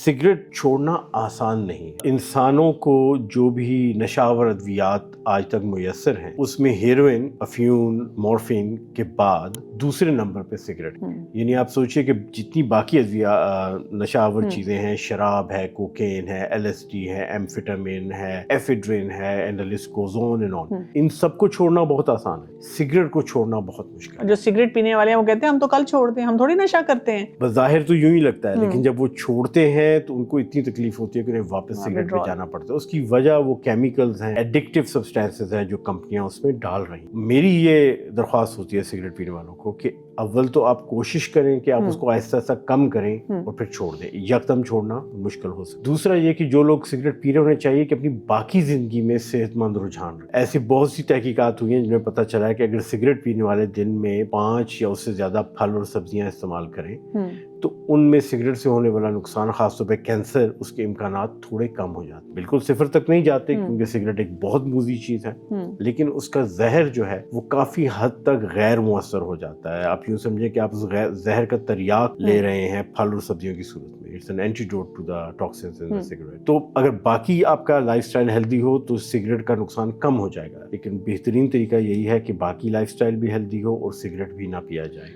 Cigarette छोड़ना आसान नहीं है। इंसानों को जो भी नशावर अद्वियात आज तक मुयस्सर हैं उसमें हेरोइन, अफ्यून, मॉर्फिन के बाद दूसरे नंबर पे सिगरेट। यानी आप सोचिए कि जितनी बाकी नशावर चीज़ें हैं, शराब है, कोकेन है, LSD है, एम्फेटामिन है, एफेड्रिन है, and the list goes on and on, इन सबको छोड़ना बहुत आसान है, सिगरेट को छोड़ना बहुत मुश्किल है। जो सिगरेट पीने वाले हैं वो कहते हैं हम तो कल छोड़ दें, हम थोड़ी नशा करते हैं। बज़ाहिर तो यूं ही लगता है, लेकिन जब वो छोड़ते हैं तो उनको इतनी तकलीफ होती है कि उन्हें वापस सिगरेट पे जाना पड़ता है। उसकी वजह वो केमिकल्स हैं, एडिक्टिव सब्सटेंसेस हैं जो कंपनियां उसमें डाल रही हैं। मेरी ये दरख्वास्त होती है सिगरेट पीने वालों को कि अव्वल तो आप कोशिश करें कि आप उसको आहिस्ता आहिस्ता कम करें और फिर छोड़ दें। यकदम छोड़ना मुश्किल हो सकता है। दूसरा ये कि जो लोग सिगरेट पी रहे होने चाहिए कि अपनी बाकी जिंदगी में सेहतमंद रुझान रखें। ऐसी बहुत सी तहकीकात हुई हैं जिनमें पता चला है कि अगर सिगरेट पीने वाले दिन में 5 या उससे ज्यादा फल और सब्जियां इस्तेमाल करें तो उनमें सिगरेट से होने वाला नुकसान, खासतौर पे कैंसर, उसके इम्कानात थोड़े कम हो जाते। बिल्कुल सिफर तक नहीं जाते क्योंकि सिगरेट एक बहुत मुज़ी चीज़ है, लेकिन उसका जहर जो है वो काफ़ी हद तक गैर मुअस्सर हो जाता है। आप यूँ समझें कि आप उस जहर का तरियाक ले रहे हैं फल और सब्जियों की सूरत में। It's an antidote to the toxins in the cigarette. तो अगर बाकी आपका लाइफस्टाइल हेल्दी हो तो सिगरेट का नुकसान कम हो जाएगा, लेकिन बेहतरीन तरीका यही है कि बाकी लाइफस्टाइल भी हेल्दी हो और सिगरेट भी ना पिया जाए।